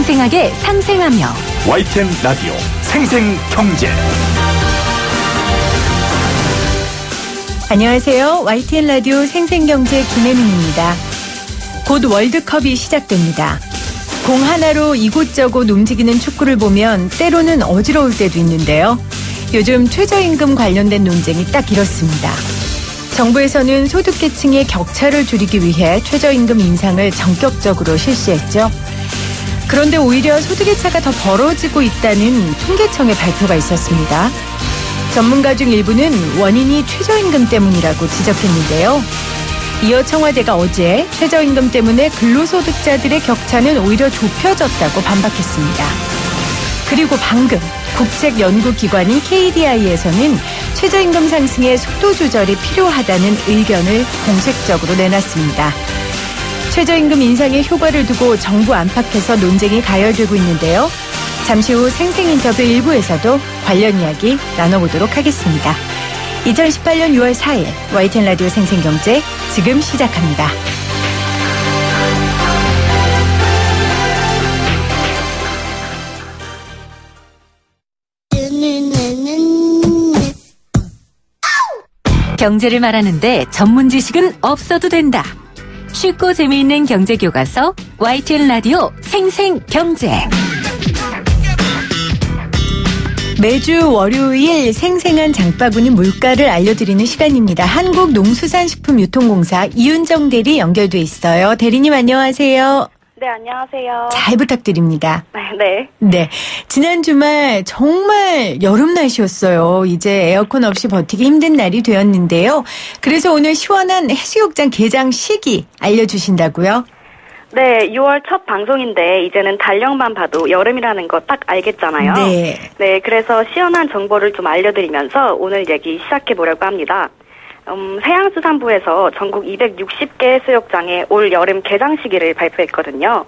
생생하게 상생하며 YTN 라디오 생생경제. 안녕하세요. YTN 라디오 생생경제 김혜민입니다. 곧 월드컵이 시작됩니다. 공 하나로 이곳저곳 움직이는 축구를 보면 때로는 어지러울 때도 있는데요. 요즘 최저임금 관련된 논쟁이 딱 이렇습니다. 정부에서는 소득계층의 격차를 줄이기 위해 최저임금 인상을 전격적으로 실시했죠. 그런데 오히려 소득의 차가 더 벌어지고 있다는 통계청의 발표가 있었습니다. 전문가 중 일부는 원인이 최저임금 때문이라고 지적했는데요. 이어 청와대가 어제 최저임금 때문에 근로소득자들의 격차는 오히려 좁혀졌다고 반박했습니다. 그리고 방금 국책연구기관인 KDI에서는 최저임금 상승의 속도 조절이 필요하다는 의견을 공식적으로 내놨습니다. 최저임금 인상의 효과를 두고 정부 안팎에서 논쟁이 가열되고 있는데요. 잠시 후 생생인터뷰 1부에서도 관련 이야기 나눠보도록 하겠습니다. 2018년 6월 4일 YTN 라디오 생생경제 지금 시작합니다. 경제를 말하는데 전문 지식은 없어도 된다. 쉽고 재미있는 경제 교과서 YTN 라디오 생생경제. 매주 월요일 생생한 장바구니 물가를 알려드리는 시간입니다. 한국농수산식품유통공사 이윤정 대리 연결돼 있어요. 대리님 안녕하세요. 네, 안녕하세요. 잘 부탁드립니다. 네. 네. 지난 주말 정말 여름 날씨였어요. 이제 에어컨 없이 버티기 힘든 날이 되었는데요. 그래서 오늘 시원한 해수욕장 개장 시기 알려주신다고요? 네, 6월 첫 방송인데 이제는 달력만 봐도 여름이라는 거 딱 알겠잖아요. 네. 네, 그래서 시원한 정보를 좀 알려드리면서 오늘 얘기 시작해보려고 합니다. 해양수산부에서 전국 260개 해수욕장의 올 여름 개장 시기를 발표했거든요.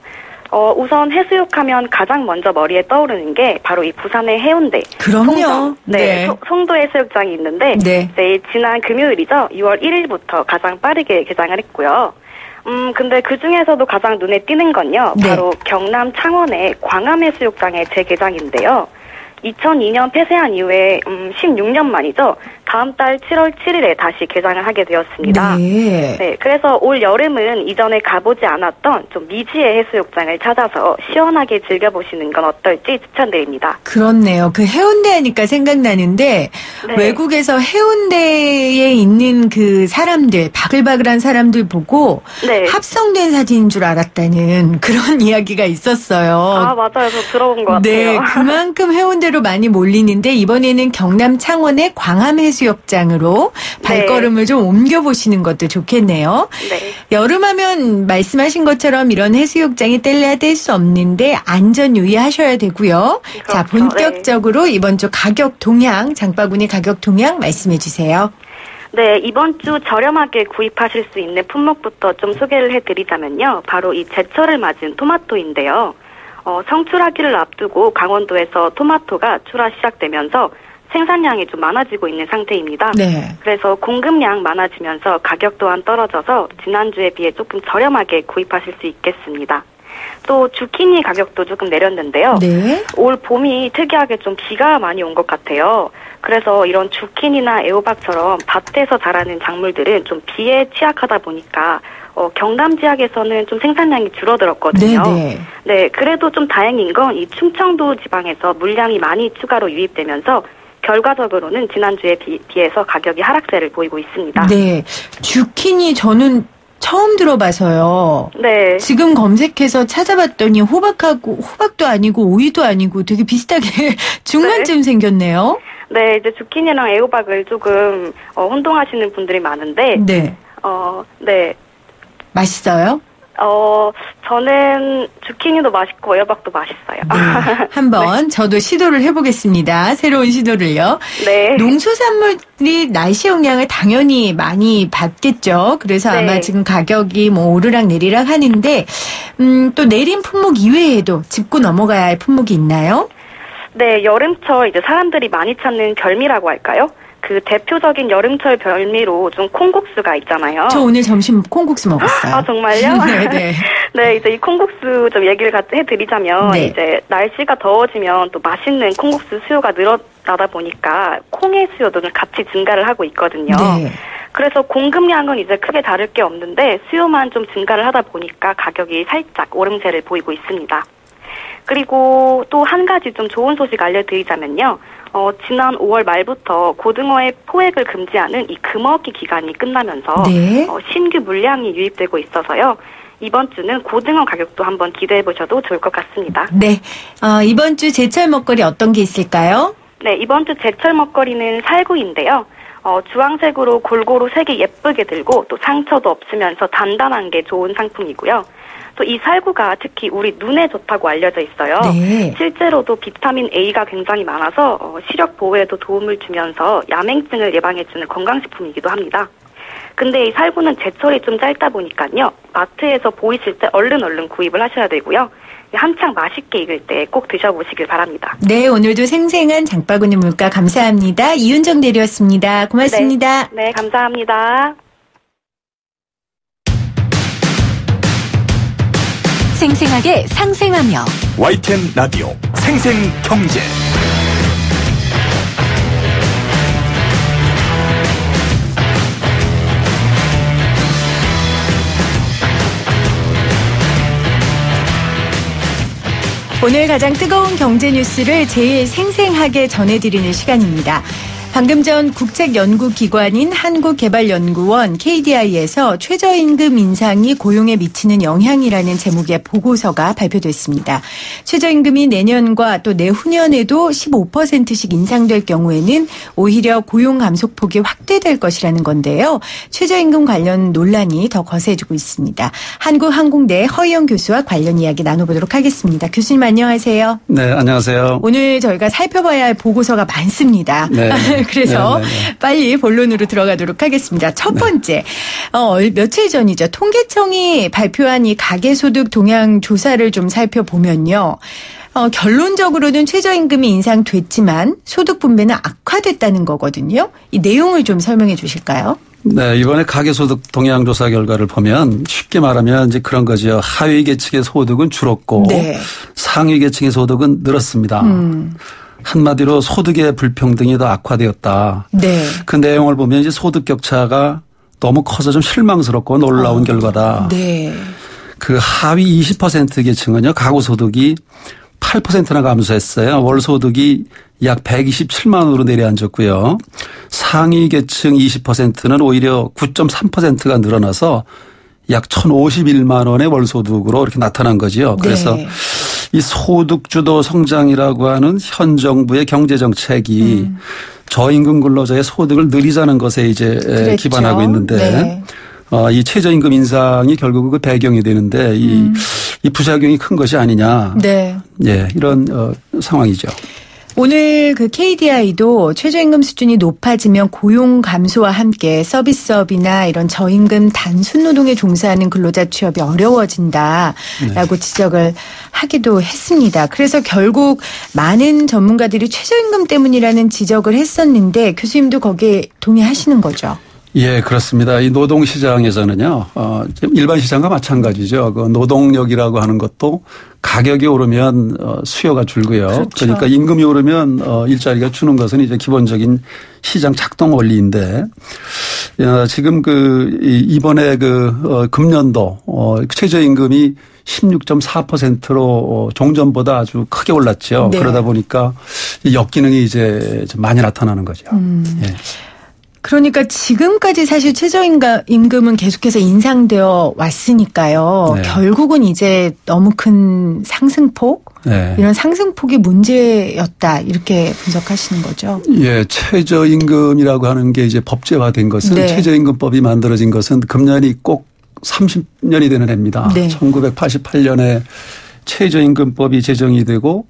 우선 해수욕하면 가장 먼저 머리에 떠오르는 게 바로 이 부산의 해운대. 그럼요. 송도 해수욕장이 있는데 네. 지난 금요일이죠. 6월 1일부터 가장 빠르게 개장을 했고요. 근데 그 중에서도 가장 눈에 띄는 건요. 네. 바로 경남 창원의 광암해수욕장의 재개장인데요. 2002년 폐쇄한 이후에 16년 만이죠. 다음 달 7월 7일에 다시 개장을 하게 되었습니다. 네. 네, 그래서 올 여름은 이전에 가보지 않았던 좀 미지의 해수욕장을 찾아서 시원하게 즐겨보시는 건 어떨지 추천드립니다. 그렇네요. 그 해운대 하니까 생각나는데 네. 외국에서 해운대에 있는 그 사람들, 바글바글한 사람들 보고 네. 합성된 사진인 줄 알았다는 그런 이야기가 있었어요. 아, 맞아요. 저 들어본 것 같아요. 네, 그만큼 해운대로 많이 몰리는데 이번에는 경남 창원의 광암해수욕장으로 발걸음을 좀 옮겨보시는 것도 좋겠네요. 네. 여름하면 말씀하신 것처럼 이런 해수욕장이 뗄래야 뗄 수 없는데 안전 유의하셔야 되고요. 그렇죠. 자, 본격적으로 이번 주 가격 동향, 장바구니 가격 동향 말씀해 주세요. 네, 이번 주 저렴하게 구입하실 수 있는 품목부터 좀 소개를 해드리자면요. 바로 이 제철을 맞은 토마토인데요. 성출하기를 앞두고 강원도에서 토마토가 출하 시작되면서 생산량이 좀 많아지고 있는 상태입니다. 네. 그래서 공급량 많아지면서 가격 또한 떨어져서 지난주에 비해 조금 저렴하게 구입하실 수 있겠습니다. 또 주키니 가격도 조금 내렸는데요. 네. 올 봄이 특이하게 좀 비가 많이 온 것 같아요. 그래서 이런 주키니나 애호박처럼 밭에서 자라는 작물들은 좀 비에 취약하다 보니까 경남 지역에서는 좀 생산량이 줄어들었거든요. 네네. 네, 그래도 좀 다행인 건 이 충청도 지방에서 물량이 많이 추가로 유입되면서 결과적으로는 지난주에 비해서 가격이 하락세를 보이고 있습니다. 네. 주키니 저는 처음 들어봐서요. 네. 지금 검색해서 찾아봤더니 호박도 아니고 오이도 아니고 되게 비슷하게 중간쯤 생겼네요. 네, 이제 주키니랑 애호박을 조금 혼동하시는 분들이 많은데 네. 네. 맛있어요? 저는 주키니도 맛있고 애호박도 맛있어요. 네. 한번 저도 시도를 해보겠습니다. 새로운 시도를요. 네. 농수산물이 날씨 영향을 당연히 많이 받겠죠. 그래서 네. 아마 지금 가격이 뭐 오르락 내리락 하는데 또 내린 품목 이외에도 짚고 넘어가야 할 품목이 있나요? 네, 여름철 이제 사람들이 많이 찾는 결미라고 할까요? 그 대표적인 여름철 별미로 좀 콩국수가 있잖아요. 저 오늘 점심 콩국수 먹었어요. 아, 정말요? 네네. 네, 이제 이 콩국수 좀 얘기를 해드리자면, 네. 이제 날씨가 더워지면 또 맛있는 콩국수 수요가 늘어나다 보니까 콩의 수요도 좀 같이 증가를 하고 있거든요. 네. 그래서 공급량은 이제 크게 다를 게 없는데 수요만 좀 증가를 하다 보니까 가격이 살짝 오름세를 보이고 있습니다. 그리고 또 한 가지 좀 좋은 소식 알려드리자면요. 지난 5월 말부터 고등어의 포획을 금지하는 이 금어기 기간이 끝나면서 네. 신규 물량이 유입되고 있어서요. 이번 주는 고등어 가격도 한번 기대해 보셔도 좋을 것 같습니다. 네. 이번 주 제철 먹거리 어떤 게 있을까요? 네, 이번 주 제철 먹거리는 살구인데요. 주황색으로 골고루 색이 예쁘게 들고 또 상처도 없으면서 단단한 게 좋은 상품이고요. 또 이 살구가 특히 우리 눈에 좋다고 알려져 있어요. 네. 실제로도 비타민 A가 굉장히 많아서 시력 보호에도 도움을 주면서 야맹증을 예방해주는 건강식품이기도 합니다. 근데 이 살구는 제철이 좀 짧다 보니까요. 마트에서 보이실 때 얼른 구입을 하셔야 되고요. 한창 맛있게 익을 때 꼭 드셔보시길 바랍니다. 네, 오늘도 생생한 장바구니 물가 감사합니다. 이윤정 대리였습니다. 고맙습니다. 네, 감사합니다. 생생하게 상생하며 YTN 라디오 생생경제. 오늘 가장 뜨거운 경제 뉴스를 제일 생생하게 전해드리는 시간입니다. 방금 전 국책연구기관인 한국개발연구원 KDI에서 최저임금 인상이 고용에 미치는 영향이라는 제목의 보고서가 발표됐습니다. 최저임금이 내년과 또 내후년에도 15%씩 인상될 경우에는 오히려 고용 감소폭이 확대될 것이라는 건데요. 최저임금 관련 논란이 더 거세지고 있습니다. 한국항공대 허희영 교수와 관련 이야기 나눠보도록 하겠습니다. 교수님 안녕하세요. 네, 안녕하세요. 오늘 저희가 살펴봐야 할 보고서가 많습니다. 네. 그래서 빨리 본론으로 들어가도록 하겠습니다. 첫 번째, 며칠 전이죠. 통계청이 발표한 이 가계소득 동향 조사를 좀 살펴보면요. 결론적으로는 최저임금이 인상됐지만 소득 분배는 악화됐다는 거거든요. 이 내용을 좀 설명해 주실까요? 네, 이번에 가계소득 동향조사 결과를 보면 쉽게 말하면 이제 그런 거죠. 하위 계층의 소득은 줄었고 네. 상위 계층의 소득은 늘었습니다. 한마디로 소득의 불평등이 더 악화되었다. 네. 그 내용을 보면 이제 소득 격차가 너무 커서 좀 실망스럽고 놀라운 결과다. 네. 그 하위 20% 계층은요, 가구 소득이 8%나 감소했어요. 월 소득이 약 127만 원으로 내려앉았고요. 상위 계층 20%는 오히려 9.3%가 늘어나서 약 1,051만 원의 월 소득으로 이렇게 나타난 거죠. 그래서 네. 이 소득주도 성장이라고 하는 현 정부의 경제 정책이 저임금 근로자의 소득을 늘리자는 것에 이제 그랬죠. 기반하고 있는데 네. 이 최저임금 인상이 결국 그 배경이 되는데 이 부작용이 큰 것이 아니냐. 네. 예, 이런 상황이죠. 오늘 그 KDI도 최저임금 수준이 높아지면 고용 감소와 함께 서비스업이나 이런 저임금 단순 노동에 종사하는 근로자 취업이 어려워진다라고 지적을 하기도 했습니다. 그래서 결국 많은 전문가들이 최저임금 때문이라는 지적을 했었는데 교수님도 거기에 동의하시는 거죠? 예, 그렇습니다. 이 노동시장에서는요, 일반 시장과 마찬가지죠. 그 노동력이라고 하는 것도 가격이 오르면 수요가 줄고요. 그렇죠. 그러니까 임금이 오르면 일자리가 주는 것은 이제 기본적인 시장 작동 원리인데, 지금 이번에 금년도 최저임금이 16.4%로 종전보다 아주 크게 올랐죠. 네. 그러다 보니까 역기능이 이제 좀 많이 나타나는 거죠. 예. 그러니까 지금까지 사실 최저임금은 계속해서 인상되어 왔으니까요. 네. 결국은 이제 너무 큰 상승폭 네. 이런 상승폭이 문제였다 이렇게 분석하시는 거죠. 예, 최저임금이라고 하는 게 이제 법제화된 것은 네. 최저임금법이 만들어진 것은 금년이 꼭 30년이 되는 해입니다. 네. 1988년에 최저임금법이 제정이 되고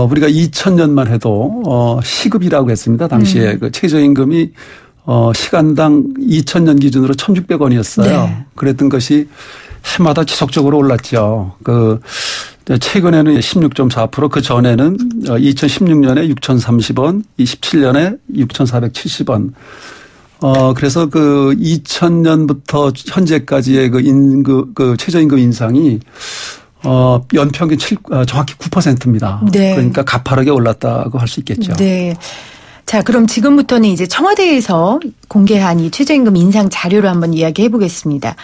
우리가 2000년만 해도 시급이라고 했습니다. 당시에 그 최저임금이 시간당 2000년 기준으로 1,600원이었어요. 네. 그랬던 것이 해마다 지속적으로 올랐죠. 최근에는 16.4%, 그 전에는 2016년에 6,030원, 27년에 6,470원. 그래서 그 2000년부터 현재까지의 그 최저임금 인상이 연평균 정확히 9%입니다. 네. 그러니까 가파르게 올랐다고 할 수 있겠죠. 네. 자, 그럼 지금부터는 이제 청와대에서 공개한 이 최저임금 인상 자료를 한번 이야기해 보겠습니다.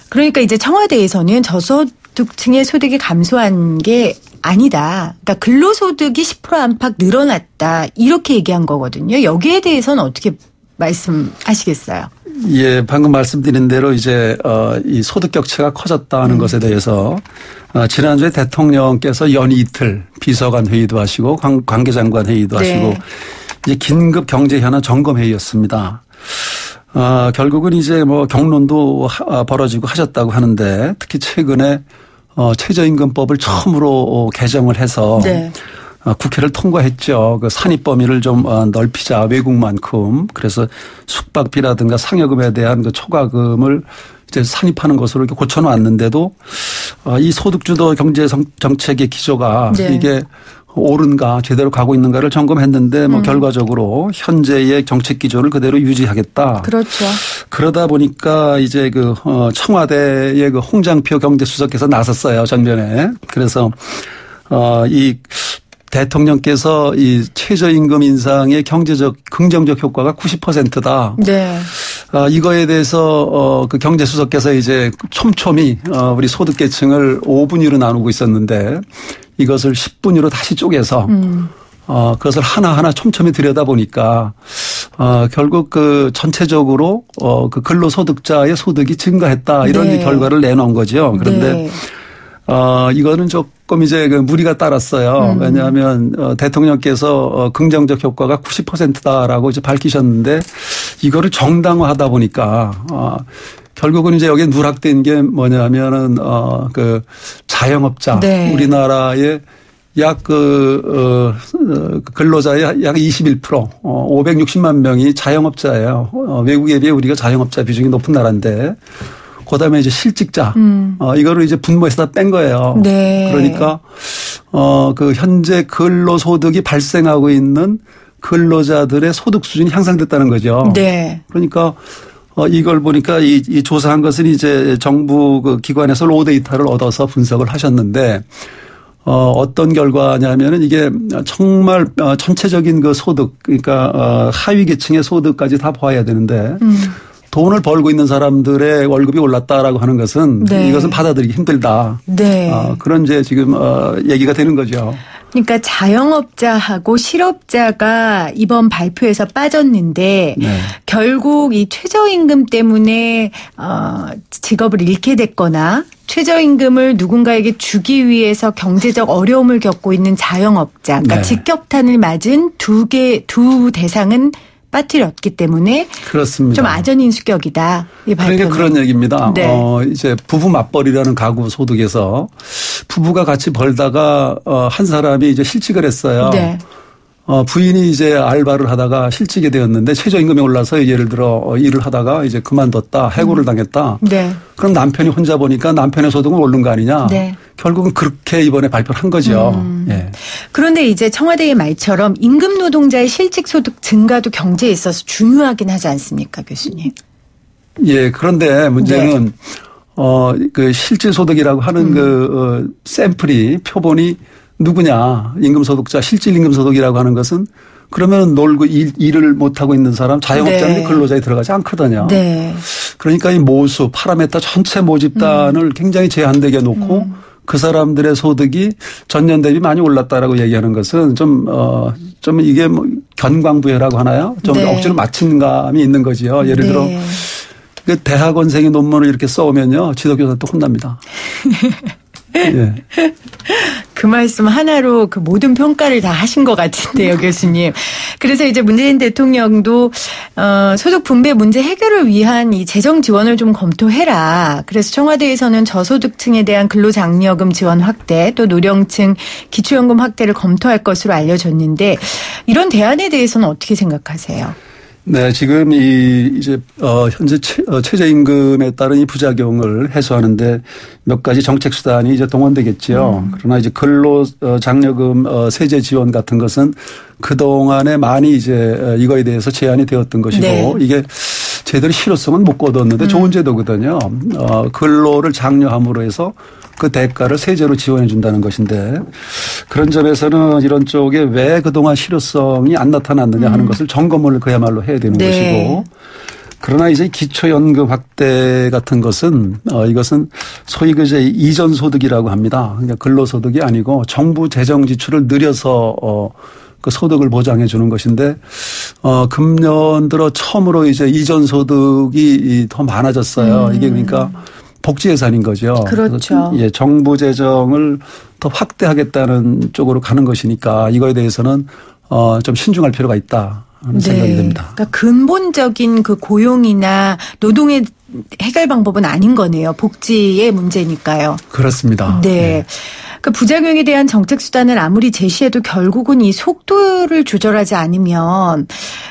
그러니까 이제 청와대에서는 저소득층의 소득이 감소한 게 아니다. 그러니까 근로소득이 10% 안팎 늘어났다. 이렇게 얘기한 거거든요. 여기에 대해서는 어떻게 말씀하시겠어요? 예, 방금 말씀드린 대로 이제 이 소득 격차가 커졌다는 것에 대해서 지난주에 대통령께서 연이 이틀 비서관 회의도 하시고 관계장관 회의도 네. 하시고 이제 긴급 경제 현안 점검 회의였습니다. 결국은 이제 뭐 경론도 벌어지고 하셨다고 하는데 특히 최근에 최저임금법을 처음으로 개정을 해서 네. 국회를 통과했죠. 그 산입 범위를 좀 넓히자 외국만큼. 그래서 숙박비라든가 상여금에 대한 그 초과금을 이제 산입하는 것으로 이렇게 고쳐놓았는데도 이 소득주도 경제 정책의 기조가 네. 이게 옳은가 제대로 가고 있는가를 점검했는데 뭐 결과적으로 현재의 정책 기조를 그대로 유지하겠다. 그렇죠. 그러다 보니까 이제 그 청와대의 그 홍장표 경제수석께서 나섰어요. 전면에. 그래서 이 대통령께서 이 최저임금 인상의 경제적 긍정적 효과가 90%다. 네. 이거에 대해서 그 경제수석께서 이제 촘촘히 우리 소득계층을 5분위로 나누고 있었는데 이것을 10분위로 다시 쪼개서 그것을 하나하나 촘촘히 들여다보니까 결국 그 전체적으로 그 근로소득자의 소득이 증가했다 이런 네. 결과를 내놓은 거죠. 그런데 네. 이거는 조금 이제 그 무리가 따랐어요. 왜냐하면 대통령께서 긍정적 효과가 90%다라고 이제 밝히셨는데 이거를 정당화하다 보니까 결국은 이제 여기에 누락된 게 뭐냐면은 그 자영업자 네. 우리나라의 약 근로자의 약 21% 560만 명이 자영업자예요. 외국에 비해 우리가 자영업자 비중이 높은 나라인데 그다음에 이제 실직자 이거를 이제 분모해서 다 뺀 거예요. 네. 그러니까 그 현재 근로소득이 발생하고 있는 근로자들의 소득 수준이 향상됐다는 거죠. 네. 그러니까 이걸 보니까 이 조사한 것은 이제 정부 그 기관에서 로 데이터를 얻어서 분석을 하셨는데 어떤 결과냐면은 이게 정말 전체적인 그 소득 그러니까 하위 계층의 소득까지 다 봐야 되는데 돈을 벌고 있는 사람들의 월급이 올랐다라고 하는 것은 네. 이것은 받아들이기 힘들다. 네. 그런 이제 지금 얘기가 되는 거죠. 그러니까 자영업자하고 실업자가 이번 발표에서 빠졌는데 네. 결국 이 최저임금 때문에 직업을 잃게 됐거나 최저임금을 누군가에게 주기 위해서 경제적 어려움을 겪고 있는 자영업자, 그러니까 네. 직격탄을 맞은 두 대상은 빠뜨렸기 때문에 그렇습니다. 좀 아전인수격이다. 이 발표는. 그러니까 그런 얘기입니다. 네. 이제 부부 맞벌이라는 가구 소득에서 부부가 같이 벌다가 한 사람이 이제 실직을 했어요. 네. 부인이 이제 알바를 하다가 실직이 되었는데 최저임금이 올라서 예를 들어 일을 하다가 이제 그만뒀다. 해고를 당했다. 네. 그럼 남편이 혼자 보니까 남편의 소득은 오른 거 아니냐. 네. 결국은 그렇게 이번에 발표를 한 거죠. 예. 그런데 이제 청와대의 말처럼 임금 노동자의 실직 소득 증가도 경제에 있어서 중요하긴 하지 않습니까, 교수님? 예. 그런데 문제는 네. 그 실질소득이라고 하는 그 샘플이 표본이 누구냐. 임금소득자 실질 임금소득이라고 하는 것은 그러면 놀고 일을 못하고 있는 사람 자영업자는 네. 근로자에 들어가지 않거든요. 네. 그러니까 이 모수 파라메타 전체 모집단을 굉장히 제한되게 놓고 그 사람들의 소득이 전년 대비 많이 올랐다라고 얘기하는 것은 좀 이게 뭐 견광부회라고 하나요? 좀 네. 억지로 맞힌 감이 있는 거지요. 예를 들어 네. 그 대학원생이 논문을 이렇게 써오면요. 지도교사한테 혼납니다. 예. 그 말씀 하나로 그 모든 평가를 다 하신 것 같은데요, 교수님. 그래서 이제 문재인 대통령도 소득 분배 문제 해결을 위한 이 재정 지원을 좀 검토해라. 그래서 청와대에서는 저소득층에 대한 근로장려금 지원 확대, 또 노령층 기초연금 확대를 검토할 것으로 알려졌는데 이런 대안에 대해서는 어떻게 생각하세요? 네, 지금 이제 현재 최저임금에 따른 이 부작용을 해소하는데 몇 가지 정책 수단이 이제 동원되겠지요. 그러나 이제 근로 장려금 세제 지원 같은 것은 그 동안에 많이 이제 이거에 대해서 제한이 되었던 것이고 네. 이게 제대로 실효성은 못 거뒀는데 좋은 제도거든요. 근로를 장려함으로 해서 그 대가를 세제로 지원해 준다는 것인데 그런 점에서는 이런 쪽에 왜 그동안 실효성이 안 나타났느냐 하는 것을 점검을 그야말로 해야 되는 네. 것이고 그러나 이제 기초연금 확대 같은 것은 이것은 소위 그 이제 이전 소득이라고 합니다. 그러니까 근로소득이 아니고 정부 재정 지출을 늘려서 그 소득을 보장해 주는 것인데 금년 들어 처음으로 이제 이전 소득이 더 많아졌어요. 이게 그러니까 복지 예산인 거죠. 그렇죠. 예, 정부 재정을 더 확대하겠다는 쪽으로 가는 것이니까 이거에 대해서는 좀 신중할 필요가 있다 하는 네. 생각이 듭니다. 그러니까 근본적인 그 고용이나 노동의 해결 방법은 아닌 거네요. 복지의 문제니까요. 그렇습니다. 네. 네. 그 부작용에 대한 정책 수단을 아무리 제시해도 결국은 이 속도를 조절하지 않으면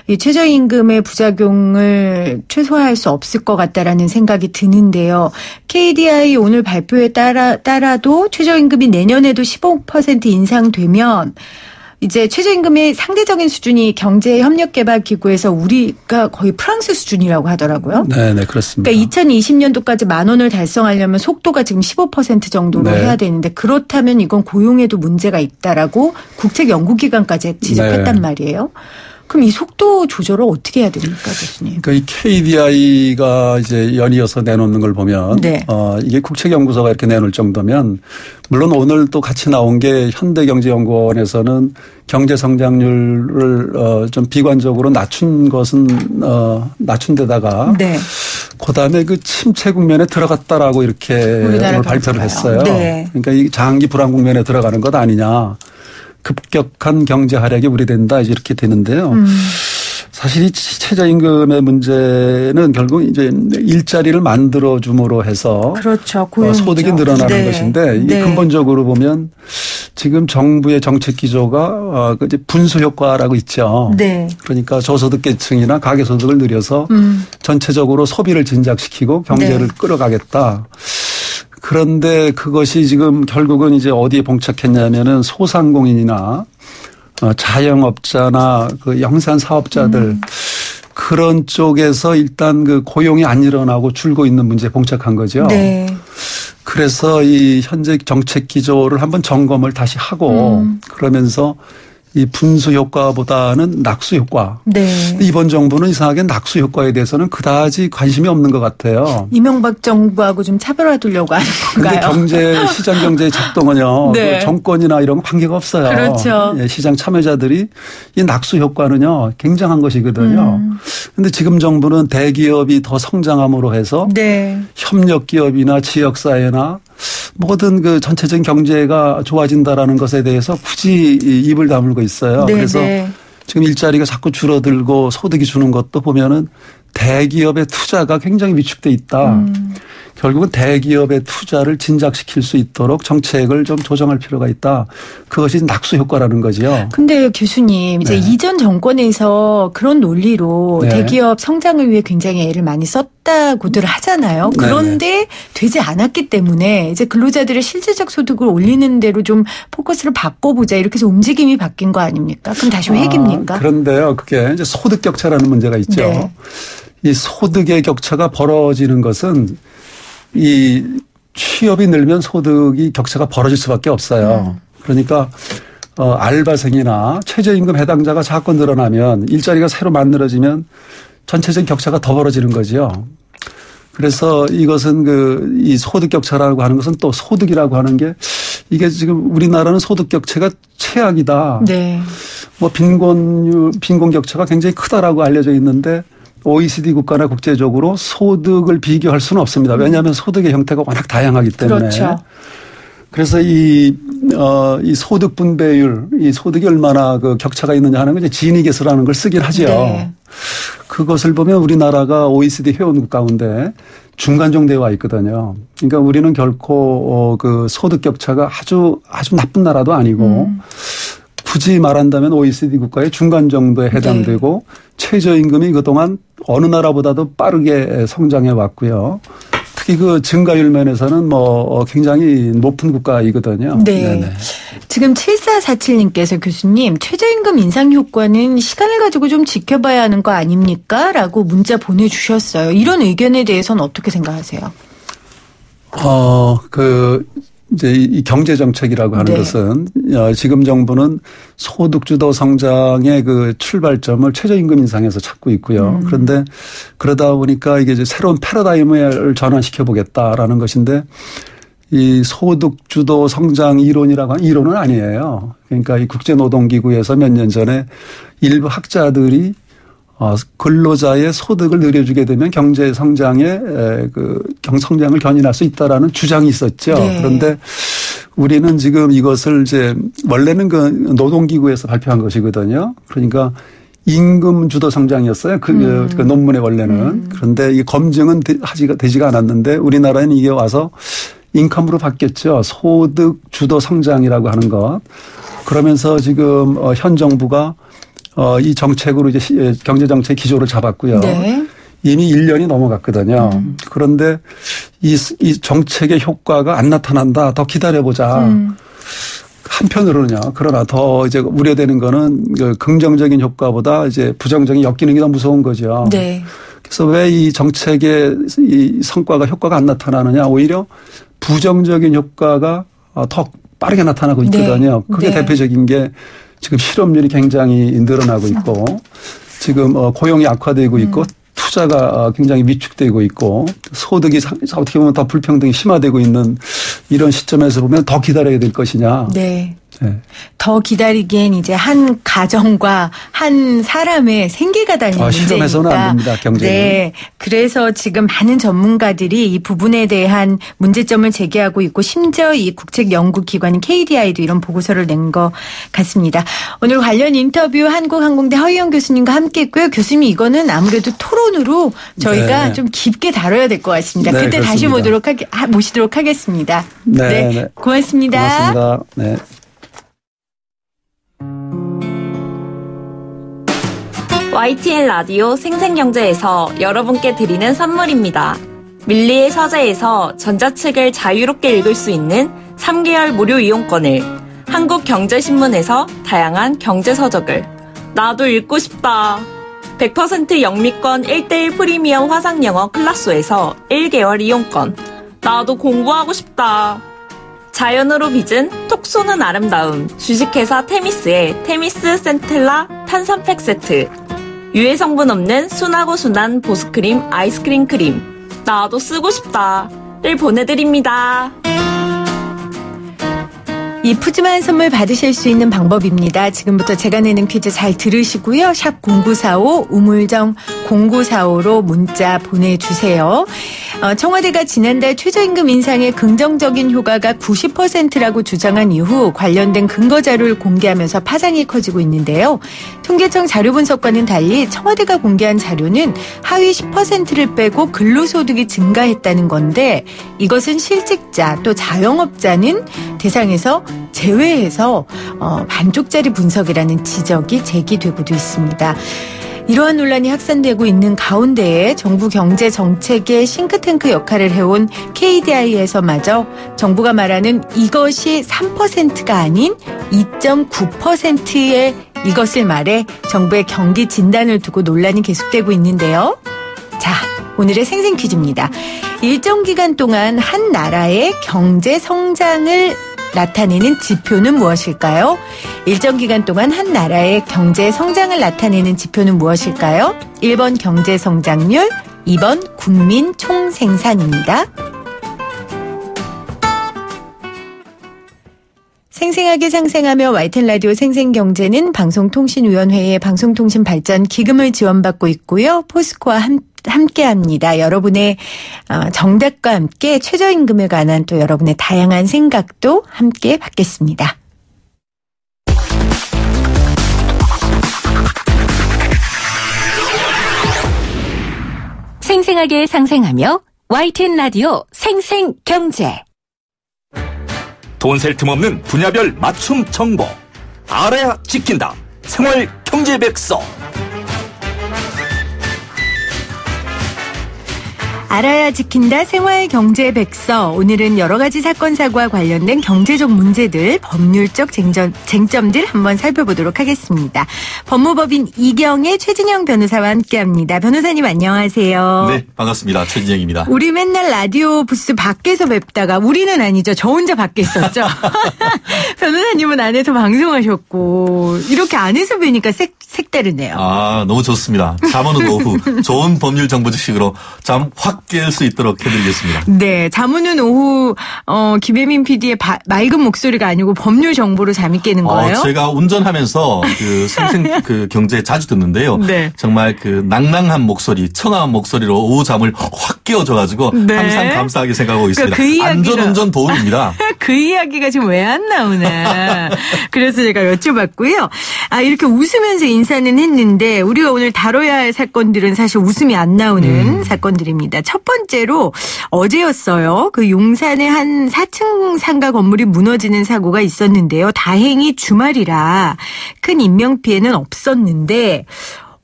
이 최저임금의 부작용을 최소화할 수 없을 것 같다라는 생각이 드는데요. KDI 오늘 발표에 따라도 최저임금이 내년에도 15% 인상되면 이제 최저임금의 상대적인 수준이 경제협력개발기구에서 우리가 거의 프랑스 수준이라고 하더라고요. 네, 그렇습니다. 그러니까 2020년도까지 10,000원을 달성하려면 속도가 지금 15% 정도로 네. 해야 되는데 그렇다면 이건 고용에도 문제가 있다라고 국책연구기관까지 지적했단 네. 말이에요. 그럼 이 속도 조절을 어떻게 해야 됩니까, 교수님? 그러니까 이 KDI가 이제 연이어서 내놓는 걸 보면 네. 이게 국책연구소가 이렇게 내놓을 정도면 물론 오늘 또 같이 나온 게 현대경제연구원에서는 경제성장률을 좀 비관적으로 낮춘 것은 낮춘 데다가 네. 그다음에 그 침체 국면에 들어갔다라고 이렇게 오늘 발표를 했어요. 네. 그러니까 이 장기 불안 국면에 들어가는 것 아니냐. 급격한 경제 하락이 우려된다 이렇게 되는데요. 사실 이 최저임금의 문제는 결국 이제 일자리를 만들어줌으로 해서 그렇죠. 소득이 늘어나는 네. 것인데 이게 네. 근본적으로 보면 지금 정부의 정책 기조가 이제 분수 효과라고 있죠. 네. 그러니까 저소득계층이나 가계소득을 늘려서 전체적으로 소비를 진작시키고 경제를 네. 끌어가겠다. 그런데 그것이 지금 결국은 이제 어디에 봉착했냐면은 소상공인이나 자영업자나 그 영산 사업자들 그런 쪽에서 일단 그 고용이 안 일어나고 줄고 있는 문제에 봉착한 거죠. 네. 그래서 이 현재 정책 기조를 한번 점검을 다시 하고 그러면서 이 분수 효과보다는 낙수 효과. 네. 이번 정부는 이상하게 낙수 효과에 대해서는 그다지 관심이 없는 것 같아요. 이명박 정부하고 좀 차별화 두려고 하는 건가요? 그런데 시장 경제의 작동은요. 네. 정권이나 이런 거 관계가 없어요. 그렇죠. 예, 시장 참여자들이 이 낙수 효과는요. 굉장한 것이거든요. 그런데 지금 정부는 대기업이 더 성장함으로 해서 네. 협력기업이나 지역사회나 모든 그 전체적인 경제가 좋아진다라는 것에 대해서 굳이 입을 다물고 있어요. 네, 그래서 네. 지금 일자리가 자꾸 줄어들고 소득이 주는 것도 보면은 대기업의 투자가 굉장히 위축돼 있다. 결국은 대기업의 투자를 진작시킬 수 있도록 정책을 좀 조정할 필요가 있다. 그것이 낙수 효과라는 거죠. 근데 교수님 이제 네. 이전 정권에서 그런 논리로 네. 대기업 성장을 위해 굉장히 애를 많이 썼다고들 하잖아요. 그런데 네. 되지 않았기 때문에 이제 근로자들의 실질적 소득을 올리는 대로 좀 포커스를 바꿔보자 이렇게 해서 움직임이 바뀐 거 아닙니까? 그럼 다시 회귀입니까? 그런데요. 그게 이제 소득 격차라는 문제가 있죠. 네. 이 소득의 격차가 벌어지는 것은 이 취업이 늘면 소득이 격차가 벌어질 수밖에 없어요. 그러니까 알바생이나 최저임금 해당자가 자꾸 늘어나면 일자리가 새로 만들어지면 전체적인 격차가 더 벌어지는 거죠. 그래서 이것은 이 소득 격차라고 하는 것은 또 소득이라고 하는 게 이게 지금 우리나라는 소득 격차가 최악이다. 네. 뭐 빈곤 격차가 굉장히 크다라고 알려져 있는데 OECD 국가나 국제적으로 소득을 비교할 수는 없습니다. 왜냐하면 소득의 형태가 워낙 다양하기 때문에. 그렇죠. 그래서 이 소득 분배율, 이 소득이 얼마나 그 격차가 있느냐 하는 건 이제 지니계수라는 걸 쓰긴 하죠. 네. 그것을 보면 우리나라가 OECD 회원국 가운데 중간 정도에 와 있거든요. 그러니까 우리는 결코 그 소득 격차가 아주 나쁜 나라도 아니고 굳이 말한다면 OECD 국가의 중간 정도에 해당되고 네. 최저임금이 그동안 어느 나라보다도 빠르게 성장해 왔고요. 특히 그 증가율 면에서는 뭐 굉장히 높은 국가이거든요. 네. 네네. 지금 7447님께서 교수님 최저임금 인상 효과는 시간을 가지고 좀 지켜봐야 하는 거 아닙니까? 라고 문자 보내주셨어요. 이런 의견에 대해서는 어떻게 생각하세요? 이제 이 경제 정책이라고 하는 네. 것은 지금 정부는 소득 주도 성장의 그 출발점을 최저임금 인상에서 찾고 있고요. 그런데 그러다 보니까 이게 이제 새로운 패러다임을 전환시켜 보겠다라는 것인데 이 소득 주도 성장 이론이라고 하는 이론은 아니에요. 그러니까 이 국제노동기구에서 몇 년 전에 일부 학자들이 근로자의 소득을 늘려주게 되면 경제 성장에 성장을 견인할 수 있다라는 주장이 있었죠. 네. 그런데 우리는 지금 이것을 이제 원래는 그 노동기구에서 발표한 것이거든요. 그러니까 임금 주도 성장이었어요. 그 논문의 원래는. 그런데 이 검증은 되지가 않았는데 우리나라는 이게 와서 인컴으로 바뀌었죠. 소득 주도 성장이라고 하는 것. 그러면서 지금 현 정부가 이 정책으로 이제 경제정책 기조를 잡았고요. 네. 이미 1년이 넘어갔거든요. 그런데 이 정책의 효과가 안 나타난다. 더 기다려보자. 한편으로는요. 그러나 더 이제 우려되는 거는 그 긍정적인 효과보다 이제 부정적인 엮이는 게 더 무서운 거죠. 네. 그래서 왜 이 정책의 이 성과가 효과가 안 나타나느냐. 오히려 부정적인 효과가 더 빠르게 나타나고 있거든요. 네. 그게 네. 대표적인 게 지금 실업률이 굉장히 늘어나고 있고 지금 고용이 악화되고 있고 투자가 굉장히 위축되고 있고 소득이 어떻게 보면 더 불평등이 심화되고 있는 이런 시점에서 보면 더 기다려야 될 것이냐. 네. 네. 더 기다리기엔 이제 한 가정과 한 사람의 생계가 달린 문제니까. 실험해서는 안 됩니다. 경제는. 네. 그래서 지금 많은 전문가들이 이 부분에 대한 문제점을 제기하고 있고 심지어 이 국책연구기관인 KDI도 이런 보고서를 낸 것 같습니다. 오늘 관련 인터뷰 한국항공대 허희영 교수님과 함께했고요. 교수님 이거는 아무래도 토론으로 저희가 네. 좀 깊게 다뤄야 될 것 같습니다. 네, 그때 그렇습니다. 다시 모시도록 하겠습니다. 네. 네. 고맙습니다. 고맙습니다. 네. YTN 라디오 생생경제에서 여러분께 드리는 선물입니다. 밀리의 서재에서 전자책을 자유롭게 읽을 수 있는 3개월 무료 이용권을, 한국경제신문에서 다양한 경제서적을, 나도 읽고 싶다. 100% 영미권 1:1 프리미엄 화상영어 클라소에서 1개월 이용권, 나도 공부하고 싶다. 자연으로 빚은 톡 쏘는 아름다움, 주식회사 테미스의 테미스 센텔라 탄산팩 세트, 유해 성분 없는 순하고 순한 보습크림 아이스크림 크림, 나도 쓰고 싶다를 보내드립니다. 이 푸짐한 선물 받으실 수 있는 방법입니다. 지금부터 제가 내는 퀴즈 잘 들으시고요. 샵 0945 우물정 0945로 문자 보내주세요. 청와대가 지난달 최저임금 인상의 긍정적인 효과가 90%라고 주장한 이후 관련된 근거자료를 공개하면서 파장이 커지고 있는데요. 통계청 자료 분석과는 달리 청와대가 공개한 자료는 하위 10%를 빼고 근로소득이 증가했다는 건데 이것은 실직자 또 자영업자는 대상에서 제외해서 반쪽짜리 분석이라는 지적이 제기되고도 있습니다. 이러한 논란이 확산되고 있는 가운데에 정부 경제 정책의 싱크탱크 역할을 해온 KDI에서마저 정부가 말하는 이것이 3%가 아닌 2.9%의 이것을 말해 정부의 경기 진단을 두고 논란이 계속되고 있는데요. 자, 오늘의 생생 퀴즈입니다. 일정 기간 동안 한 나라의 경제 성장을 나타내는 지표는 무엇일까요? 일정 기간 동안 한 나라의 경제 성장을 나타내는 지표는 무엇일까요? 1번 경제 성장률, 2번 국민 총생산입니다. 생생하게 상생하며 YTN 라디오 생생경제는 방송통신위원회의 방송통신발전 기금을 지원받고 있고요. 포스코와 함께합니다. 여러분의 정답과 함께 최저임금에 관한 또 여러분의 다양한 생각도 함께 받겠습니다. 생생하게 상생하며 YTN 라디오 생생경제. 돈 셀 틈 없는 분야별 맞춤 정보. 알아야 지킨다. 생활 경제 백서. 알아야 지킨다 생활 경제 백서. 오늘은 여러 가지 사건 사고와 관련된 경제적 문제들, 법률적 쟁점들 한번 살펴보도록 하겠습니다. 법무법인 이경의 최진영 변호사와 함께합니다. 변호사님 안녕하세요. 네, 반갑습니다. 최진영입니다. 우리 맨날 라디오 부스 밖에서 뵙다가, 우리는 아니죠. 저 혼자 밖에 있었죠. 변호사님은 안에서 방송하셨고, 이렇게 안에서 뵈니까 색다르네요. 아, 너무 좋습니다. 잠 오는 오후 좋은 법률 정보 지식으로 잠 확 깰 수 있도록 해드리겠습니다. 네, 잠 오는 오후 김혜민 PD의 맑은 목소리가 아니고 법률 정보로 잠이 깨는 거예요? 제가 운전하면서 그 생생 그 경제 자주 듣는데요. 네. 정말 그 낭낭한 목소리, 청아한 목소리로 오후 잠을 확 깨워줘가지고 네. 항상 감사하게 생각하고 있습니다. 그러니까 안전운전 도움입니다. 그 이야기가 지금 왜 안 나오나. 그래서 제가 여쭤봤고요. 이렇게 웃으면서 인사는 했는데 우리가 오늘 다뤄야 할 사건들은 사실 웃음이 안 나오는 사건들입니다. 첫 번째로 어제였어요. 그 용산의 한 4층 상가 건물이 무너지는 사고가 있었는데요. 다행히 주말이라 큰 인명피해는 없었는데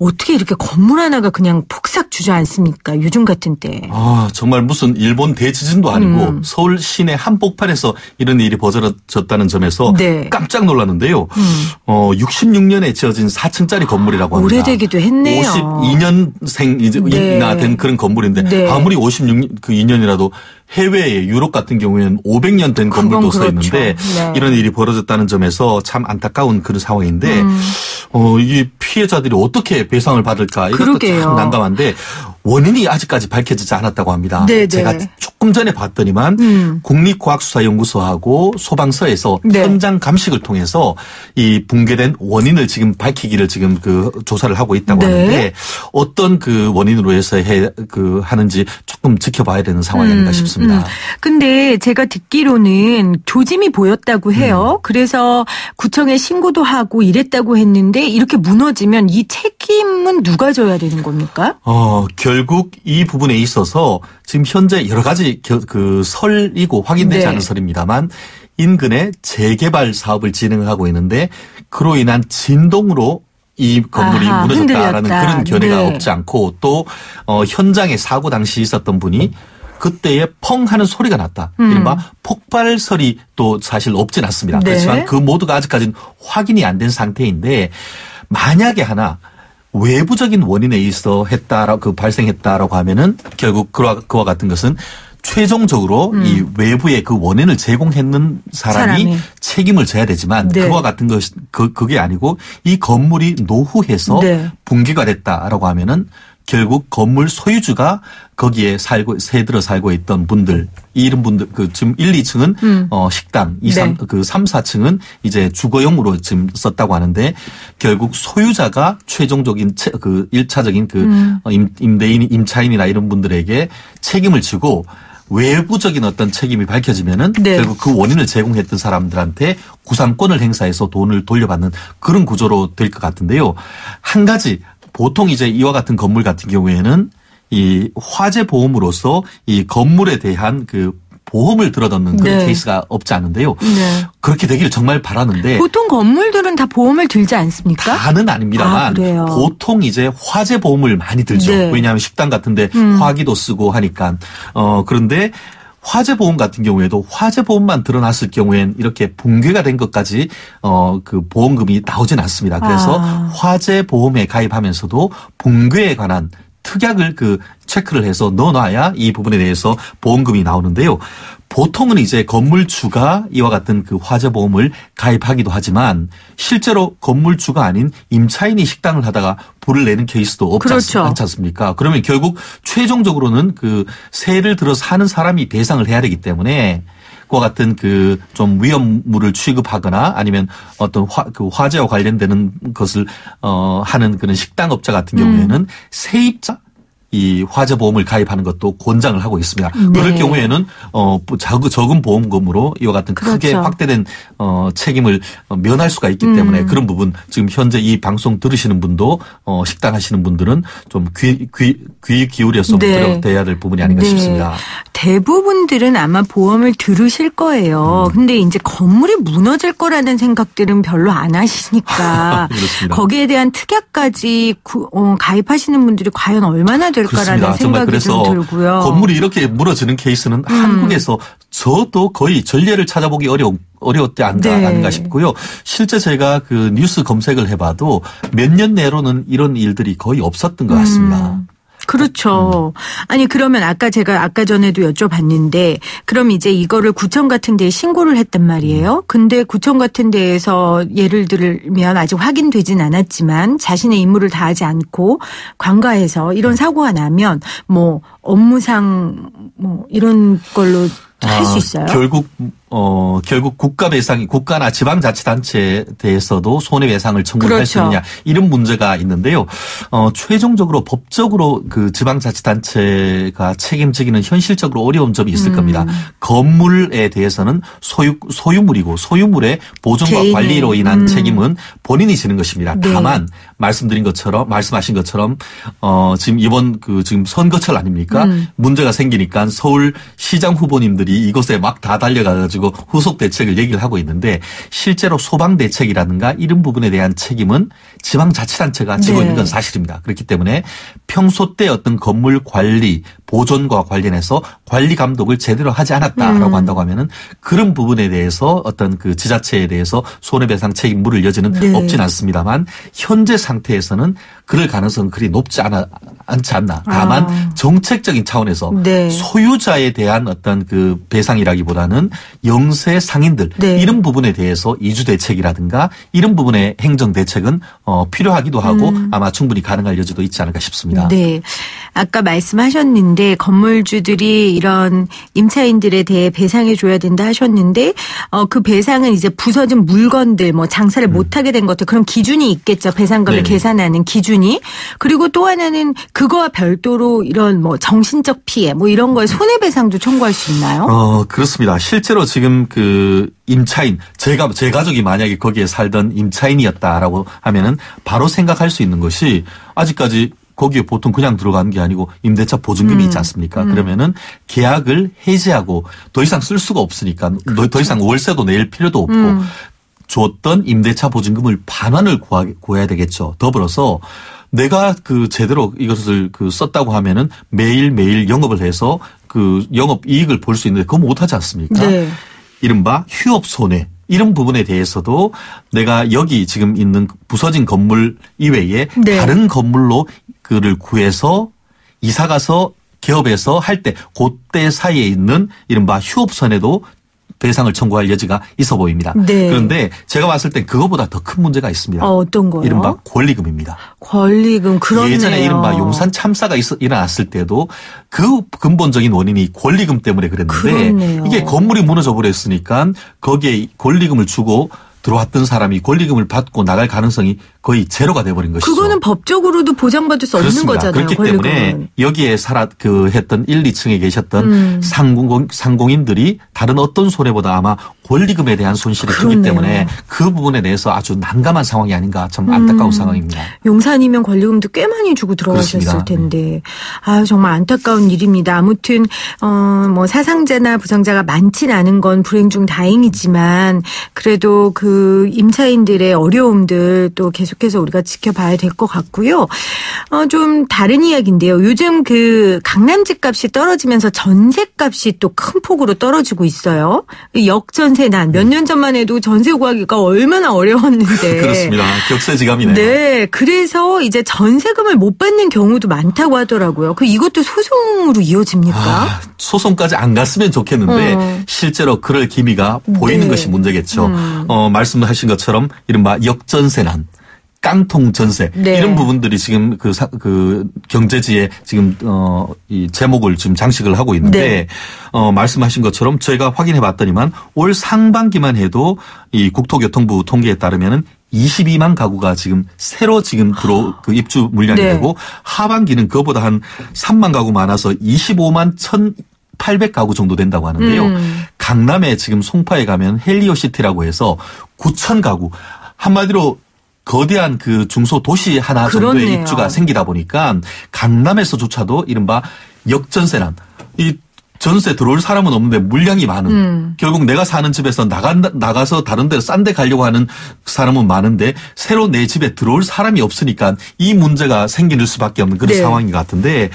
어떻게 이렇게 건물 하나가 그냥 폭삭 주저앉습니까? 요즘 같은 때. 정말 무슨 일본 대지진도 아니고 서울 시내 한복판에서 이런 일이 벌어졌다는 점에서 네. 깜짝 놀랐는데요. 66년에 지어진 4층짜리 건물이라고 합니다. 오래되기도 했네요. 52년생이나 된 그런 건물인데 네. 아무리 56년이라도 해외에 유럽 같은 경우에는 500년 된 건물도 서 있는데 네. 이런 일이 벌어졌다는 점에서 참 안타까운 그런 상황인데 이 피해자들이 어떻게 배상을 받을까 이것도 그러게요. 참 난감한데 원인이 아직까지 밝혀지지 않았다고 합니다. 네네. 제가 조금 전에 봤더니만 국립과학수사연구소하고 소방서에서 네. 현장 감식을 통해서 이 붕괴된 원인을 지금 밝히기를 지금 그 조사를 하고 있다고 네. 하는데 어떤 그 원인으로 해서 하는지 조금 지켜봐야 되는 상황이 아닌가 싶습니다. 근데 제가 듣기로는 조짐이 보였다고 해요. 그래서 구청에 신고도 하고 이랬다고 했는데 이렇게 무너지면 이 책임은 누가 져야 되는 겁니까? 결국 이 부분에 있어서 지금 현재 여러 가지 그 설이고 확인되지 네. 않은 설입니다만 인근에 재개발 사업을 진행하고 있는데 그로 인한 진동으로 이 건물이 무너졌다라는 흔들렸다. 그런 견해가 네. 없지 않고 또 현장에 사고 당시 있었던 분이 그때에 펑 하는 소리가 났다. 이른바 폭발설이 또 사실 없진 않습니다. 네. 그렇지만 그 모두가 아직까지는 확인이 안 된 상태인데 만약에 하나 외부적인 원인에 의해서 발생했다라고 하면은 결국 그와 같은 것은 최종적으로 이 외부의 그 원인을 제공했는 사람이 책임을 져야 되지만 네. 그와 같은 것 그게 아니고 이 건물이 노후해서 네. 붕괴가 됐다라고 하면은 결국 건물 소유주가 거기에 새들어 살고 있던 분들, 이런 분들, 지금 1, 2층은 식당, 3, 4층은 이제 주거용으로 지금 썼다고 하는데 결국 소유자가 최종적인 1차적인 임대인, 임차인이나 이런 분들에게 책임을 지고 외부적인 어떤 책임이 밝혀지면은 네. 결국 그 원인을 제공했던 사람들한테 구상권을 행사해서 돈을 돌려받는 그런 구조로 될 것 같은데요. 한 가지 보통 이제 이와 같은 건물 같은 경우에는 이 화재 보험으로서 이 건물에 대한 그 보험을 들어넣는 그런 네. 케이스가 없지 않은데요. 네. 그렇게 되기를 정말 바라는데 보통 건물들은 다 보험을 들지 않습니까? 다는 아닙니다만 그래요? 보통 이제 화재 보험을 많이 들죠. 네. 왜냐하면 식당 같은데 화기도 쓰고 하니까. 그런데 화재 보험 같은 경우에도 화재 보험만 드러났을 경우엔 이렇게 붕괴가 된 것까지 그 보험금이 나오진 않습니다. 그래서 화재 보험에 가입하면서도 붕괴에 관한 특약을 체크를 해서 넣어놔야 이 부분에 대해서 보험금이 나오는데요. 보통은 이제 건물주가 이와 같은 그 화재보험을 가입하기도 하지만 실제로 건물주가 아닌 임차인이 식당을 하다가 불을 내는 케이스도 없지 그렇죠. 않지 않습니까? 그러면 결국 최종적으로는 그 세를 들어서 하는 사람이 배상을 해야 되기 때문에 그와 같은 좀 위험물을 취급하거나 아니면 어떤 화재와 관련되는 것을 하는 그런 식당업자 같은 경우에는 세입자 이 화재보험을 가입하는 것도 권장을 하고 있습니다. 네. 그럴 경우에는 적은 보험금으로 이와 같은 크게 그렇죠. 확대된 책임을 면할 수가 있기 때문에 그런 부분 지금 현재 이 방송 들으시는 분도 식당 하시는 분들은 좀 귀 기울여서 네. 들어야 될 부분이 아닌가 네. 싶습니다. 대부분들은 아마 보험을 들으실 거예요. 근데 이제 건물이 무너질 거라는 생각들은 별로 안 하시니까 그렇습니다. 거기에 대한 특약까지 가입하시는 분들이 과연 얼마나 될까라는 그렇습니다. 정말 생각이 그래서 좀 들고요. 건물이 이렇게 무너지는 케이스는 한국에서 저도 거의 전례를 찾아보기 어려웠지 않은가 싶고요. 실제 제가 그 뉴스 검색을 해봐도 몇 년 내로는 이런 일들이 거의 없었던 것 같습니다. 그렇죠. 아니 그러면 제가 아까 전에도 여쭤봤는데 그럼 이제 이거를 구청 같은 데에 신고를 했단 말이에요. 근데 구청 같은 데에서 예를 들면 아직 확인되진 않았지만 자신의 임무를 다하지 않고 관가해서 이런 사고가 나면 뭐 업무상 뭐 이런 걸로 할 수 있어요? 결국 국가나 지방자치단체에 대해서도 손해배상을 청구할 그렇죠. 수 있느냐 이런 문제가 있는데요. 최종적으로 법적으로 그 지방자치단체가 책임지기는 현실적으로 어려운 점이 있을 겁니다. 건물에 대해서는 소유물이고 소유물의 보존과 관리로 인한 책임은 본인이 지는 것입니다. 네. 다만 말씀하신 것처럼 지금 지금 선거철 아닙니까? 문제가 생기니까 서울시장 후보님들이 이곳에 막 다 달려가가지고 후속 대책을 얘기를 하고 있는데 실제로 소방 대책이라든가 이런 부분에 대한 책임은 지방자치단체가 지고 있는 건 사실입니다. 그렇기 때문에 평소 때 어떤 건물 관리, 보존과 관련해서 관리 감독을 제대로 하지 않았다라고 한다고 하면은 그런 부분에 대해서 어떤 그 지자체에 대해서 손해배상 책임 물을 여지는 없진 않습니다만 현재 상태에서는 그럴 가능성은 그리 높지 않지 않나. 다만 정책적인 차원에서 소유자에 대한 어떤 그 배상이라기보다는 영세 상인들 이런 부분에 대해서 이주 대책이라든가 이런 부분의 행정 대책은 필요하기도 하고 아마 충분히 가능할 여지도 있지 않을까 싶습니다. 네. 아까 말씀하셨는데 건물주들이 이런 임차인들에 대해 배상해 줘야 된다 하셨는데 그 배상은 이제 부서진 물건들 뭐 장사를 못하게 된 것들 그런 기준이 있겠죠. 배상금을 계산하는 기준이. 그리고 또 하나는 그거와 별도로 이런 뭐 정신적 피해 뭐 이런 거에 손해배상도 청구할 수 있나요? 그렇습니다. 실제로 지금 그 임차인 제 가족이 만약에 거기에 살던 임차인이었다라고 하면은 바로 생각할 수 있는 것이 아직까지 거기에 보통 그냥 들어가는 게 아니고 임대차 보증금이 있지 않습니까? 그러면은 계약을 해지하고 더 이상 쓸 수가 없으니까 더 이상 월세도 낼 필요도 없고 줬던 임대차 보증금을 반환을 구해야 되겠죠. 더불어서 내가 그 제대로 이것을 썼다고 하면은 매일 영업을 해서 그 영업 이익을 볼 수 있는데 그거 못하지 않습니까? 네. 이른바 휴업 손해. 이런 부분에 대해서도 내가 여기 지금 있는 부서진 건물 이외에 다른 건물로 그를 구해서 이사 가서 개업해서 할 때 그때 사이에 있는 이른바 휴업 손해도 배상을 청구할 여지가 있어 보입니다. 그런데 제가 봤을 땐 그거보다 더 큰 문제가 있습니다. 어떤 거요? 이른바 권리금입니다. 권리금 그렇네요. 예전에 이른바 용산 참사가 일어났을 때도 그 근본적인 원인이 권리금 때문에 그랬는데 이게 건물이 무너져 버렸으니까 거기에 권리금을 주고 들어왔던 사람이 권리금을 받고 나갈 가능성이 거의 제로가 돼버린 것이죠. 그거는 법적으로도 보장받을 수 없는 거잖아요. 그렇기 권리금은. 때문에 여기에 했던 1, 2층에 계셨던 상공인들이 다른 어떤 손해보다 아마 권리금에 대한 손실이 크기 때문에 그 부분에 대해서 아주 난감한 상황이 아닌가 참 안타까운 상황입니다. 용산이면 권리금도 꽤 많이 주고 들어가셨을 그렇습니다. 텐데 정말 안타까운 일입니다. 아무튼 뭐 사상자나 부상자가 많진 않은 건 불행 중 다행이지만 그래도 그 임차인들의 어려움들 또 계속해서 우리가 지켜봐야 될 것 같고요. 좀 다른 이야기인데요. 요즘 그 강남집 값이 떨어지면서 전세값이 또 큰 폭으로 떨어지고 있어요. 역전세난 몇 년 전만 해도 전세 구하기가 얼마나 어려웠는데. 그렇습니다. 격세지감이네요. 네. 그래서 이제 전세금을 못 받는 경우도 많다고 하더라고요. 이것도 소송으로 이어집니까? 소송까지 안 갔으면 좋겠는데 실제로 그럴 기미가 보이는 것이 문제겠죠. 말씀하신 것처럼 이른바 역전세난. 깡통 전세 네. 이런 부분들이 지금 그 경제지에 지금 이 제목을 지금 장식을 하고 있는데 네. 말씀하신 것처럼 저희가 확인해 봤더니만 올 상반기만 해도 이 국토교통부 통계에 따르면은 22만 가구가 지금 새로 지금 그 입주 물량이 네. 되고 하반기는 그거보다 한 3만 가구 많아서 25만 1,800가구 정도 된다고 하는데요. 강남에 지금 송파에 가면 헬리오시티라고 해서 9천 가구 한마디로 거대한 그 중소도시 하나 정도의 그렇네요. 입주가 생기다 보니까 강남에서조차도 이른바 역전세난 이 전세 들어올 사람은 없는데 물량이 많은 결국 내가 사는 집에서 나가서 다른 데로 싼 데 가려고 하는 사람은 많은데 새로 내 집에 들어올 사람이 없으니까 이 문제가 생길 수밖에 없는 그런 네. 상황인 것 같은데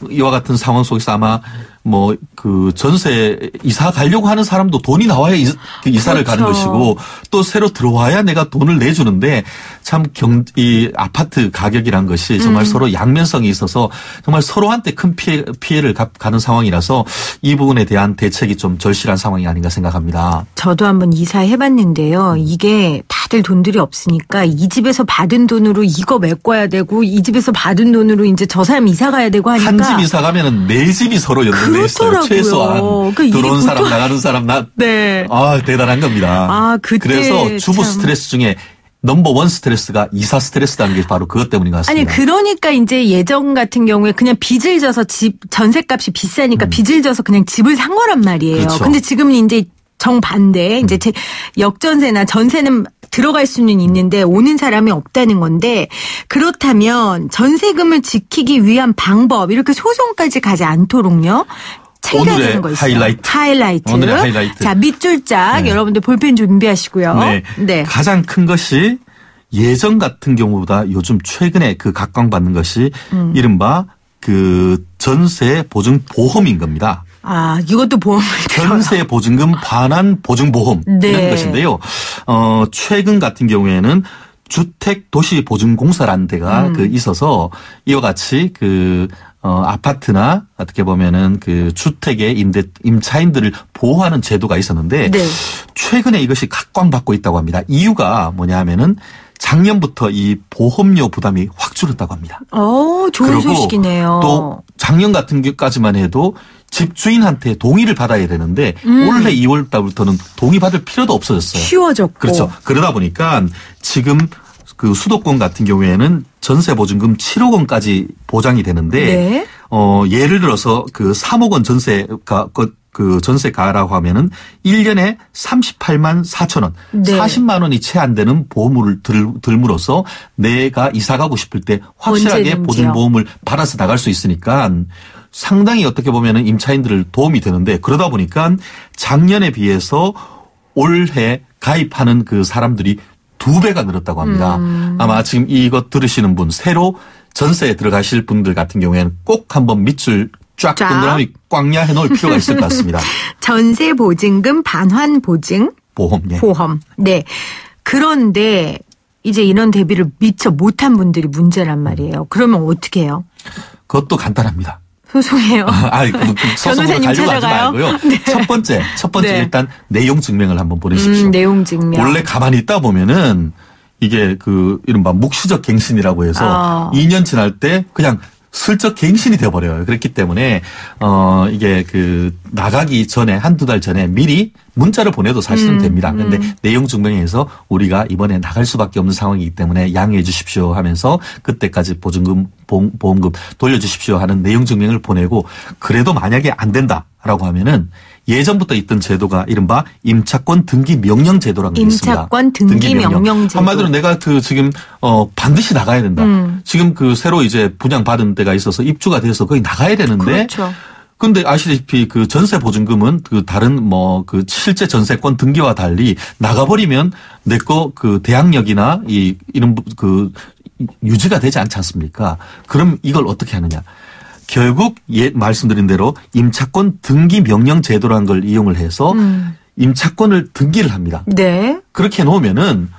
이와 같은 상황 속에서 아마 뭐 그 전세 이사 가려고 하는 사람도 돈이 나와야 이사를 그렇죠. 가는 것이고 또 새로 들어와야 내가 돈을 내주는데 참 이 아파트 가격이란 것이 정말 서로 양면성이 있어서 정말 서로한테 큰 피해를 가는 상황이라서 이 부분에 대한 대책이 좀 절실한 상황이 아닌가 생각합니다. 저도 한번 이사해봤는데요. 이게 다들 돈들이 없으니까 이 집에서 받은 돈으로 이거 메꿔야 되고 이 집에서 받은 돈으로 이제 저 사람 이사 가야 되고 하니까 한 집 이사 가면은 네 집이 서로 연동돼 있어요. 그렇더라고요. 최소한 그러니까 들어온 사람 보통... 나가는 사람 네. 대단한 겁니다. 그때 그래서 주부 참... 스트레스 중에 넘버원 스트레스가 이사 스트레스라는 게 바로 그것 때문인 것 같습니다. 아니 그러니까 이제 예전 같은 경우에 그냥 빚을 져서 집 전세값이 비싸니까 빚을 져서 그냥 집을 산 거란 말이에요. 그렇죠. 근데 지금은 이제 정반대 이제 역전세나 전세는 들어갈 수는 있는데 오는 사람이 없다는 건데 그렇다면 전세금을 지키기 위한 방법 이렇게 소송까지 가지 않도록요. 챙겨야 되는 거 있어요. 하이라이트. 오늘의 하이라이트. 자, 밑줄짝 네. 여러분들 볼펜 준비하시고요. 네. 가장 큰 것이 예전 같은 경우보다 요즘 최근에 그 각광받는 것이 이른바 그 전세 보증 보험인 겁니다. 이것도 보험을 들어요. 전세 보증금 반환 보증 보험 네. 이런 것인데요. 최근 같은 경우에는 주택도시보증공사라는 데가 있어서 이와 같이 아파트나 어떻게 보면은 그 주택의 임차인들을 보호하는 제도가 있었는데 네. 최근에 이것이 각광받고 있다고 합니다. 이유가 뭐냐 하면은 작년부터 이 보험료 부담이 확 줄었다고 합니다. 좋은 소식이네요. 또 작년 같은 경우까지만 해도 집주인한테 동의를 받아야 되는데 올해 2월 달부터는 동의받을 필요도 없어졌어요. 쉬워졌고. 그렇죠. 그러다 보니까 지금 그 수도권 같은 경우에는 전세보증금 7억 원까지 보장이 되는데 네. 예를 들어서 그 3억 원 전세가 그 전세가라고 하면은 1년에 38만 4천 원, 네. 40만 원이 채 안 되는 보험을 들므로써 내가 이사 가고 싶을 때 확실하게 언제든지요. 보증보험을 받아서 나갈 수 있으니까 상당히 어떻게 보면은 임차인들을 도움이 되는데 그러다 보니까 작년에 비해서 올해 가입하는 그 사람들이 2배가 늘었다고 합니다. 아마 지금 이것 들으시는 분 새로 전세에 들어가실 분들 같은 경우에는 꼭 한번 밑줄 쫙 동그라미 꽝야 해놓을 필요가 있을 것 같습니다. 전세 보증금 반환 보증 보험. 예. 보험. 네. 그런데 이제 이런 대비를 미처 못한 분들이 문제란 말이에요. 그러면 어떻게 해요? 그것도 간단합니다. 소송해요. 소송으로 가려고 하지 찾아가요? 말고요. 네. 첫 번째 네. 일단 내용 증명을 한번 보내십시오. 내용 증명. 원래 가만히 있다 보면은 이게 그 이른바 묵시적 갱신이라고 해서 2년 지날 때 그냥 슬쩍 갱신이 돼버려요. 그렇기 때문에 이게 그 나가기 전에 한두 달 전에 미리 문자를 보내도 사실은 됩니다. 그런데 내용 증명에서 우리가 이번에 나갈 수밖에 없는 상황이기 때문에 양해해 주십시오 하면서 그때까지 보증금 보험금 돌려주십시오 하는 내용 증명을 보내고 그래도 만약에 안 된다라고 하면은 예전부터 있던 제도가 이른바 임차권 등기 명령 제도라는 게 있습니다. 임차권 등기 명령 제도. 한마디로 내가 그 지금 반드시 나가야 된다. 지금 그 새로 이제 분양받은 데가 있어서 입주가 돼서 거기 나가야 되는데 그렇죠. 근데 아시다시피 그 전세 보증금은 그 다른 뭐 그 실제 전세권 등기와 달리 나가버리면 내 거 그 대항력이나 이런 그 유지가 되지 않지 않습니까? 그럼 이걸 어떻게 하느냐? 결국 말씀드린 대로 임차권 등기 명령 제도라는 걸 이용을 해서 임차권을 등기를 합니다. 네. 그렇게 해놓으면은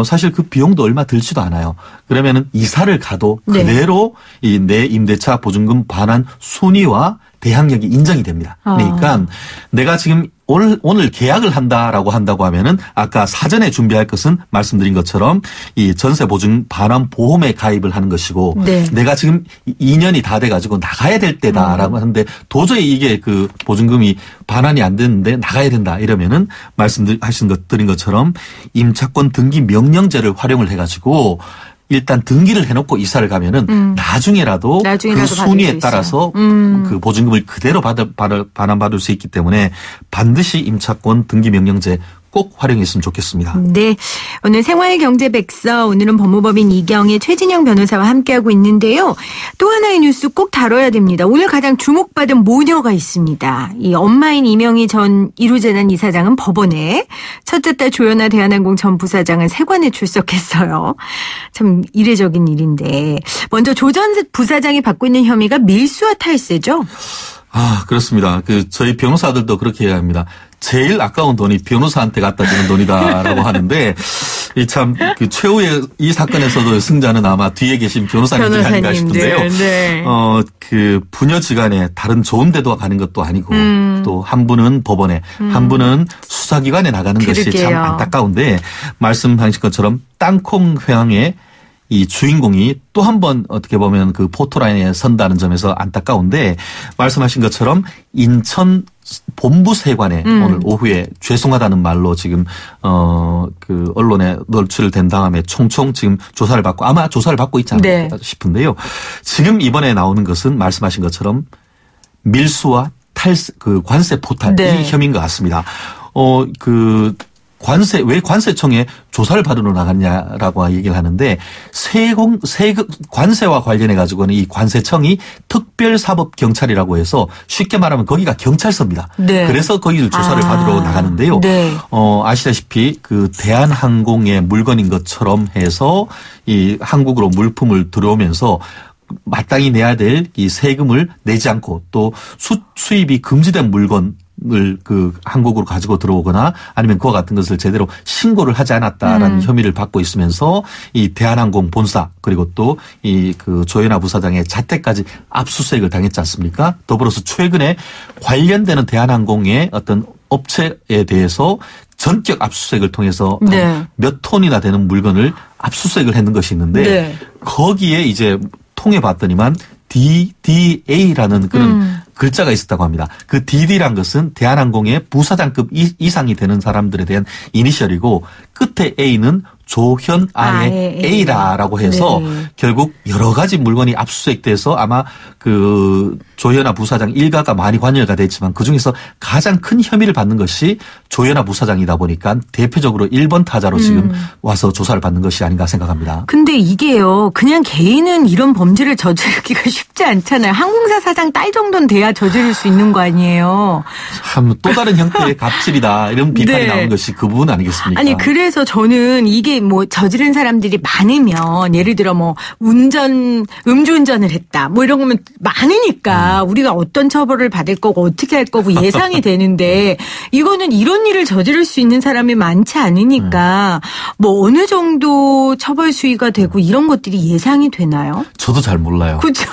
사실 그 비용도 얼마 들지도 않아요. 그러면은 이사를 가도 그대로 이 내 임대차 보증금 반환 순위와 대항력이 인정이 됩니다. 그러니까 내가 지금 오늘 계약을 한다고 하면은 아까 사전에 준비할 것은 말씀드린 것처럼 이 전세 보증 반환 보험에 가입을 하는 것이고 네. 내가 지금 2년이 다 돼가지고 나가야 될 때다라고 하는데 도저히 이게 그 보증금이 반환이 안 됐는데 나가야 된다 이러면은 드린 것처럼 임차권 등기 명령제를 활용을 해가지고 일단 등기를 해놓고 이사를 가면은 나중에라도 그 순위에 따라서 그 보증금을 그대로 반환받을 수 있기 때문에 반드시 임차권 등기 명령제 꼭 활용했으면 좋겠습니다. 네. 오늘 생활경제백서 오늘은 법무법인 이경의 최진영 변호사와 함께하고 있는데요. 또 하나의 뉴스 꼭 다뤄야 됩니다. 오늘 가장 주목받은 모녀가 있습니다. 이 엄마인 이명희 전 이루재단 이사장은 법원에, 첫째 딸 조연아 대한항공 전 부사장은 세관에 출석했어요. 참 이례적인 일인데 먼저 조 전 부사장이 받고 있는 혐의가 밀수와 탈세죠? 그렇습니다. 저희 변호사들도 그렇게 해야 합니다. 제일 아까운 돈이 변호사한테 갖다 주는 돈이다라고 하는데 최후의 이 사건에서도 승자는 아마 뒤에 계신 변호사님들이 아닌가 싶은데요. 네. 부녀지간에 다른 좋은 데도 가는 것도 아니고 또 한 분은 법원에 한 분은 수사기관에 나가는 것이 참 안타까운데 말씀하신 것처럼 땅콩 회항에 이 주인공이 또 한 번 어떻게 보면 그 포토라인에 선다는 점에서 안타까운데 말씀하신 것처럼 인천 본부세관에 오늘 오후에 죄송하다는 말로 지금 그 언론에 노출된 다음에 총총 지금 조사를 받고 아마 조사를 받고 있지 않을까 싶은데요. 지금 이번에 나오는 것은 말씀하신 것처럼 밀수와 관세 포탈 이 혐의인 것 같습니다. 왜 관세청에 조사를 받으러 나갔냐라고 얘기를 하는데 관세와 관련해 가지고는 이 관세청이 특별사법경찰이라고 해서 쉽게 말하면 거기가 경찰서입니다. 네. 그래서 거기를 조사를 받으러 나가는데요. 네. 아시다시피 그 대한항공의 물건인 것처럼 해서 이 한국으로 물품을 들어오면서 마땅히 내야 될 이 세금을 내지 않고 또 수입이 금지된 물건 을 한국으로 가지고 들어오거나 아니면 그와 같은 것을 제대로 신고를 하지 않았다라는 혐의를 받고 있으면서 이 대한항공 본사 그리고 또 이 조연아 부사장의 자택까지 압수수색을 당했지 않습니까? 더불어서 최근에 관련되는 대한항공의 어떤 업체에 대해서 전격 압수수색을 통해서 몇 톤이나 되는 물건을 압수수색을 했는 것이 있는데 거기에 이제 통해 봤더니만 DDA라는 그런 글자가 있었다고 합니다. 그 DD란 것은 대한항공의 부사장급 이상이 되는 사람들에 대한 이니셜이고 끝에 A는 조현아의 A라고 해서 결국 여러 가지 물건이 압수수색돼서 아마 그 조현아 부사장 일가가 많이 관여가 됐지만 그중에서 가장 큰 혐의를 받는 것이 조현아 부사장이다 보니까 대표적으로 1번 타자로 지금 와서 조사를 받는 것이 아닌가 생각합니다. 근데 이게요. 그냥 개인은 이런 범죄를 저지르기가 쉽지 않잖아요. 항공사 사장 딸 정도는 돼야 저지를 수 있는 거 아니에요. 참 또 다른 형태의 갑질이다 이런 비판이 나온 것이 그 부분 아니겠습니까? 아니 그래서 저는 이게 뭐 저지른 사람들이 많으면 예를 들어 뭐 음주운전을 했다 뭐 이런 거면 많으니까 우리가 어떤 처벌을 받을 거고 어떻게 할 거고 예상이 되는데 이거는 이런 일을 저지를 수 있는 사람이 많지 않으니까 뭐 어느 정도 처벌 수위가 되고 이런 것들이 예상이 되나요? 저도 잘 몰라요. 그렇죠.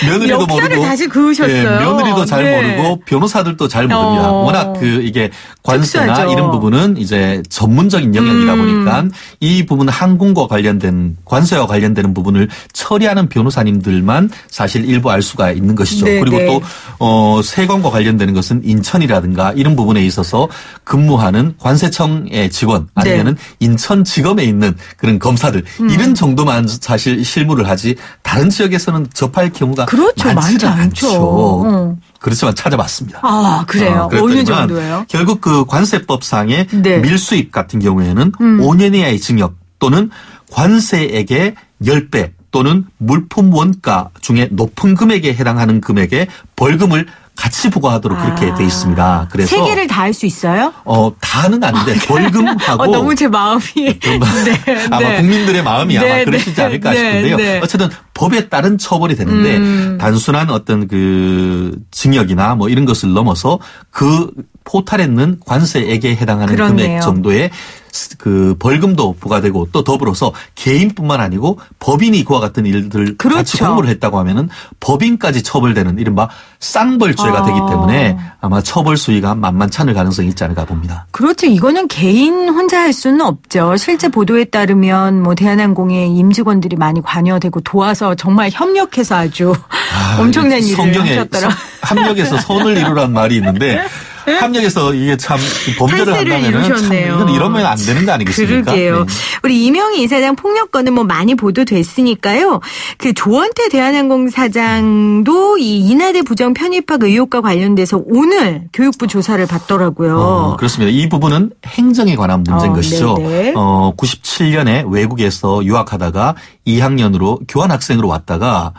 며느리도 역사를 모르고 다시 그으셨어요. 며느리도 잘 모르고 변호사들도 잘 모릅니다. 워낙 이게 관세나 특수하죠. 이런 부분은 이제 전문적인 영역이다 보니까 이 부분 항공과 관련된 관세와 관련되는 부분을 처리하는 변호사님들만 사실 일부 알 수가 있는 것이죠. 네네. 그리고 또 세관과 관련되는 것은 인천이라든가 이런 부분에 있어서 근무하는 관세청의 직원 아니면은 인천지검에 있는 그런 검사들 이런 정도만 사실 실무를 하지 다른 지역에서는 접할 경우가 많지 않죠. 그렇지만 찾아봤습니다. 아, 그래요? 어느 정도예요? 결국 그 관세법상의 밀수입 같은 경우에는 5년 이하의 징역 또는 관세액의 10배 또는 물품 원가 중에 높은 금액에 해당하는 금액의 벌금을 같이 부과하도록 그렇게 돼 있습니다. 그래서 세 개를 다 할 수 있어요? 다는 아닌데 벌금하고 너무 제 마음이 아마 국민들의 마음이 아마 그러시지 않을까 싶은데요. 어쨌든 법에 따른 처벌이 되는데 단순한 어떤 그 징역이나 뭐 이런 것을 넘어서 그 포탈에 있는 관세액에 해당하는 금액 정도의 그 벌금도 부과되고 또 더불어서 개인뿐만 아니고 법인이 그와 같은 일들 그렇죠. 같이 공모를 했다고 하면은 법인까지 처벌되는 이른바 쌍벌죄가 되기 때문에 아마 처벌 수위가 만만찮을 가능성이 있지 않을까 봅니다. 그렇죠. 이거는 개인 혼자 할 수는 없죠. 실제 보도에 따르면 뭐 대한항공의 임직원들이 많이 관여되고 도와서 정말 협력해서 아주 엄청난 일을 하셨더라. 합력해서 선을 이루라는 말이 있는데 합력해서 이게 참 범죄를 한다면은 참 이러면 안 되는 거 아니겠습니까? 그러게요. 네. 우리 이명희 이사장 폭력건은 뭐 많이 보도됐으니까요. 그 조원태 대한항공 사장도 이 인하대 부정 편입학 의혹과 관련돼서 오늘 교육부 조사를 받더라고요. 그렇습니다. 이 부분은 행정에 관한 문제인 것이죠. 네네. 97년에 외국에서 유학하다가 2학년으로 교환학생으로 왔다가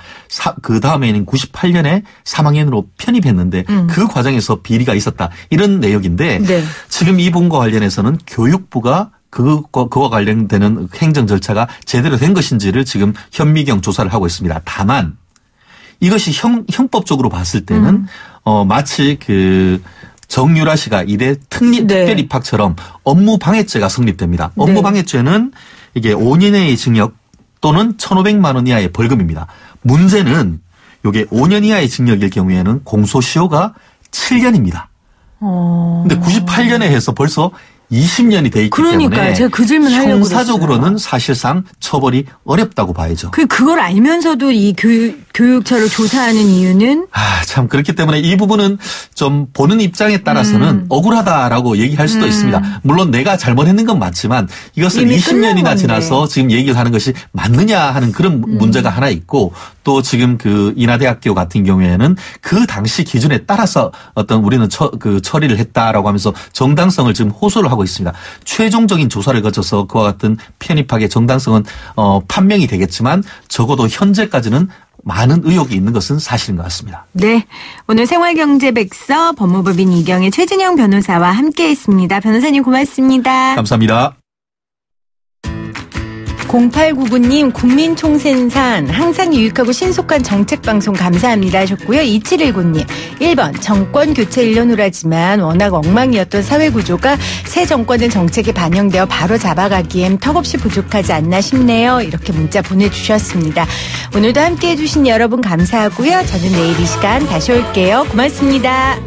그 다음에는 98년에 3학년으로 편입했는데 그 과정에서 비리가 있었다. 이런 내용인데 네. 지금 이 부분과 관련해서는 교육부가 그와 관련되는 행정 절차가 제대로 된 것인지를 지금 현미경 조사를 하고 있습니다. 다만 이것이 형법적으로 봤을 때는 마치 그 정유라 씨가 이대 특별입학처럼 업무방해죄가 성립됩니다. 업무방해죄는 이게 5년 이하의 징역 또는 1,500만 원 이하의 벌금입니다. 문제는 이게 5년 이하의 징역일 경우에는 공소시효가 7년입니다. 근데 98년에 해서 벌써 20년이 돼 있기 때문에 제가 그 질문 하려고 형사적으로는 그랬어요. 사실상 처벌이 어렵다고 봐야죠. 그걸 알면서도 이 교육처를 조사하는 이유는 참 그렇기 때문에 이 부분은 좀 보는 입장에 따라서는 억울하다라고 얘기할 수도 있습니다. 물론 내가 잘못했는 건 맞지만 이것을 20년이나 지나서 지금 얘기를 하는 것이 맞느냐 하는 그런 문제가 하나 있고 또 지금 그 인하대학교 같은 경우에는 그 당시 기준에 따라서 어떤 우리는 처리를 했다라고 하면서 정당성을 지금 호소를 하고 있습니다. 최종적인 조사를 거쳐서 그와 같은 편입학의 정당성은 판명이 되겠지만 적어도 현재까지는 많은 의혹이 있는 것은 사실인 것 같습니다. 네, 오늘 생활경제백서 법무법인 이경의 최진영 변호사와 함께했습니다. 변호사님 고맙습니다. 감사합니다. 0899님 국민총센산 항상 유익하고 신속한 정책방송 감사합니다 하셨고요. 2719님 1번 정권 교체 1년 후라지만 워낙 엉망이었던 사회구조가 새 정권의 정책에 반영되어 바로 잡아가기엔 턱없이 부족하지 않나 싶네요. 이렇게 문자 보내주셨습니다. 오늘도 함께해 주신 여러분 감사하고요. 저는 내일 이 시간 다시 올게요. 고맙습니다.